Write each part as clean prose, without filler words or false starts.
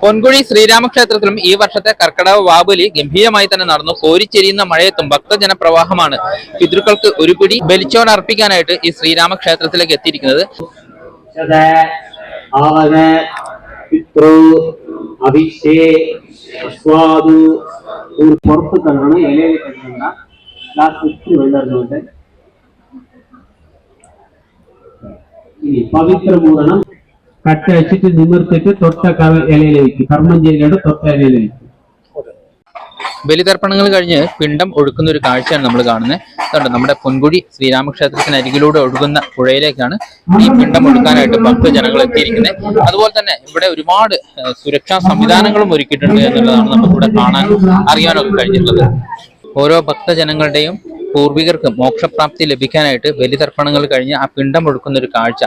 പൊൻകുഴി ശ്രീരാമക്ഷേത്രത്തിലും ഈ വർഷത്തെ കർക്കടക വാബലി ഗംഭീരമായി തന്നെ നടന്നു. കോരിച്ചെരിയുന്ന മഴയത്തും ഭക്തജന പ്രവാഹമാണ് പിതൃക്കൾക്ക് ഒരു പിടി ബലിച്ചോറ് അർപ്പിക്കാനായിട്ട് ഈ ശ്രീരാമക്ഷേത്രത്തിലേക്ക് എത്തിയിരിക്കുന്നത്. പവിത്ര മൂരണം കട്ട വെച്ചിട്ട് നിമിർത്തിട്ട് തൊട്ട ഇലയിൽ വയ്ക്കും. കർമ്മഞ്ചേരിയുടെ തൊട്ട ഇലയിൽ വയ്ക്കും. ബലിതർപ്പണങ്ങൾ കഴിഞ്ഞ് പിണ്ടം ഒഴുക്കുന്ന ഒരു കാഴ്ചയാണ് നമ്മൾ കാണുന്നത്. അതുകൊണ്ട് നമ്മുടെ പൊൻകുഴി ശ്രീരാമക്ഷേത്രത്തിന് അരികിലൂടെ ഒഴുകുന്ന പുഴയിലേക്കാണ് ഈ പിണ്ടം ഒഴുക്കാനായിട്ട് ഭക്തജനങ്ങൾ എത്തിയിരിക്കുന്നത്. അതുപോലെ തന്നെ ഇവിടെ ഒരുപാട് സുരക്ഷാ സംവിധാനങ്ങളും ഒരുക്കിയിട്ടുണ്ട് എന്നുള്ളതാണ് നമുക്കിവിടെ കാണാൻ അറിയാനൊക്കെ കഴിഞ്ഞിട്ടുള്ളത്. ഓരോ ഭക്തജനങ്ങളുടെയും പൂർവികർക്ക് മോക്ഷപ്രാപ്തി ലഭിക്കാനായിട്ട് ബലിതർപ്പണങ്ങൾ കഴിഞ്ഞ് ആ പിണ്ടം ഒഴുക്കുന്ന ഒരു കാഴ്ച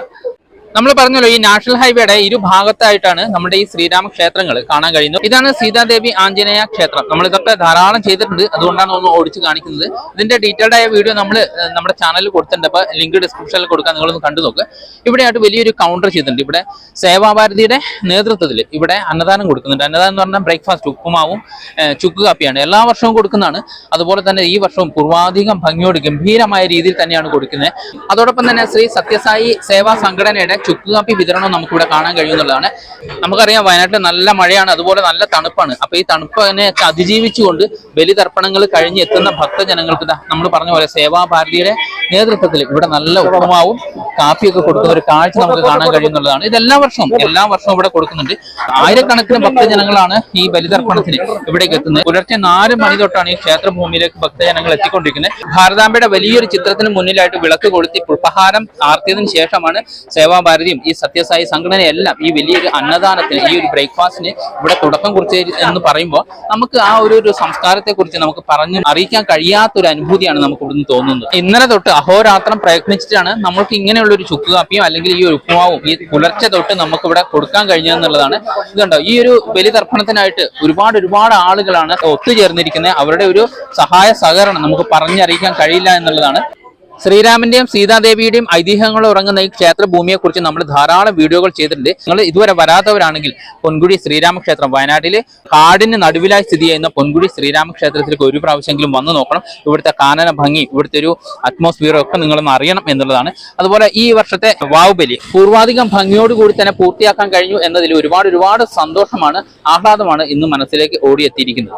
നമ്മൾ പറഞ്ഞല്ലോ. ഈ നാഷണൽ ഹൈവേയുടെ ഇരുഭാഗത്തായിട്ടാണ് നമ്മുടെ ഈ ശ്രീരാമ ക്ഷേത്രങ്ങൾ കാണാൻ കഴിയുന്നത്. ഇതാണ് സീതാദേവി ആഞ്ജനേയ ക്ഷേത്രം. നമ്മൾ ഇതൊക്കെ ധാരാളം ചെയ്തിട്ടുണ്ട്, അതുകൊണ്ടാണ് ഒന്ന് ഓടിച്ച് കാണിക്കുന്നത്. ഇതിന്റെ ഡീറ്റെയിൽഡ് ആയ വീഡിയോ നമ്മൾ നമ്മുടെ ചാനലിൽ കൊടുത്തിട്ടുണ്ട്. അപ്പൊ ലിങ്ക് ഡിസ്ക്രിപ്ഷനിൽ കൊടുക്കാൻ നിങ്ങളൊന്ന് കണ്ടു നോക്ക്. ഇവിടെയായിട്ട് വലിയൊരു കൗണ്ടർ ചെയ്തിട്ടുണ്ട്. ഇവിടെ സേവാഭാരതിയുടെ നേതൃത്വത്തിൽ ഇവിടെ അന്നദാനം കൊടുക്കുന്നുണ്ട്. അന്നദാനം എന്ന് പറഞ്ഞാൽ ബ്രേക്ക്ഫാസ്റ്റ്, ഉപ്പുമാവും ചുക്ക് കാപ്പിയാണ് എല്ലാ വർഷവും കൊടുക്കുന്നതാണ്. അതുപോലെ തന്നെ ഈ വർഷവും പൂർവാധികം ഭംഗിയോട് ഗംഭീരമായ രീതിയിൽ തന്നെയാണ് കൊടുക്കുന്നത്. അതോടൊപ്പം തന്നെ ശ്രീ സത്യസായി സേവാ സംഘടനയുടെ ചുക്ക് കാപ്പി വിതരണം നമുക്കിവിടെ കാണാൻ കഴിയുന്നതാണ്. നമുക്കറിയാം വയനാട്ടിൽ നല്ല മഴയാണ്, അതുപോലെ നല്ല തണുപ്പാണ്. അപ്പൊ ഈ തണുപ്പിനെ അതിജീവിച്ചുകൊണ്ട് ബലിതർപ്പണങ്ങൾ കഴിഞ്ഞ് എത്തുന്ന ഭക്തജനങ്ങൾക്ക് നമ്മൾ പറഞ്ഞ പോലെ സേവാഭാരതിയുടെ നേതൃത്വത്തിൽ ഇവിടെ നല്ല ഉപ്പുമാവും കാപ്പിയൊക്കെ കൊടുക്കുന്ന ഒരു കാഴ്ച നമുക്ക് കാണാൻ കഴിയുന്നതാണ്. ഇത് എല്ലാ വർഷവും ഇവിടെ കൊടുക്കുന്നുണ്ട്. ആയിരക്കണക്കിന് ഭക്തജനങ്ങളാണ് ഈ ബലിതർപ്പണത്തിന് ഇവിടേക്ക് എത്തുന്നത്. പുലർച്ചെ 4 മണി തൊട്ടാണ് ഈ ക്ഷേത്രഭൂമിയിലേക്ക് ഭക്തജനങ്ങൾ എത്തിക്കൊണ്ടിരിക്കുന്നത്. ഭാരതാംബയുടെ വലിയൊരു ചിത്രത്തിന് മുന്നിലായിട്ട് വിളക്ക് കൊളുത്തി പുഷ്പഹാരം ആർത്തിയതിനു ശേഷമാണ് സേവാഭാരതിയും ഈ സത്യസായി സംഘടനയെല്ലാം ഈ വലിയൊരു അന്നദാനത്തിന്, ഈ ഒരു ബ്രേക്ക്ഫാസ്റ്റിന് ഇവിടെ തുടക്കം കുറിച്ച് എന്ന് പറയുമ്പോൾ നമുക്ക് ആ ഒരു സംസ്കാരത്തെ കുറിച്ച് നമുക്ക് പറഞ്ഞ് അറിയിക്കാൻ കഴിയാത്തൊരു അനുഭൂതിയാണ് നമുക്ക് ഇവിടുന്ന് തോന്നുന്നത്. ഇന്നലെ തൊട്ട് അഹോരാത്രം പ്രയത്നിച്ചിട്ടാണ് നമുക്ക് ഇങ്ങനെയുള്ള ഒരു ചുക്ക് കാപ്പിയും അല്ലെങ്കിൽ ഈ ഒരു ഉപ്പുമാവും ഈ പുലർച്ചെ തൊട്ട് നമുക്ക് ഇവിടെ കൊടുക്കാൻ കഴിഞ്ഞതെന്നുള്ളതാണ്. ഇതുണ്ടോ, ഈ ഒരു ബലിതർപ്പണത്തിനായിട്ട് ഒരുപാട് ആളുകളാണ് ഒത്തുചേർന്നിരിക്കുന്നത്. അവരുടെ ഒരു സഹായ സഹകരണം നമുക്ക് പറഞ്ഞറിയിക്കാൻ കഴിയില്ല എന്നുള്ളതാണ്. ശ്രീരാമന്റെയും സീതാദേവിയുടെയും ഐതിഹ്യങ്ങൾ ഉറങ്ങുന്ന ഈ ക്ഷേത്രഭൂമിയെ കുറിച്ച് നമ്മൾ ധാരാളം വീഡിയോകൾ ചെയ്തിട്ടുണ്ട്. നിങ്ങൾ ഇതുവരെ വരാത്തവരാണെങ്കിൽ പൊൻകുഴി ശ്രീരാമക്ഷേത്രം, വയനാട്ടിലെ കാടിന് നടുവിലായി സ്ഥിതി ചെയ്യുന്ന പൊൻകുഴി ശ്രീരാമക്ഷേത്രത്തിലേക്ക് ഒരു പ്രാവശ്യമെങ്കിലും വന്നു നോക്കണം. ഇവിടുത്തെ കാനന ഭംഗി, ഇവിടുത്തെ ഒരു അറ്റ്മോസ്ഫിയർ ഒക്കെ നിങ്ങളൊന്ന് അറിയണം എന്നുള്ളതാണ്. അതുപോലെ ഈ വർഷത്തെ വാവുബലി പൂർവാധികം ഭംഗിയോടുകൂടി തന്നെ പൂർത്തിയാക്കാൻ കഴിഞ്ഞു എന്നതിൽ ഒരുപാട് സന്തോഷമാണ്, ആഹ്ലാദമാണ് ഇന്ന് മനസ്സിലേക്ക് ഓടിയെത്തിയിരിക്കുന്നത്.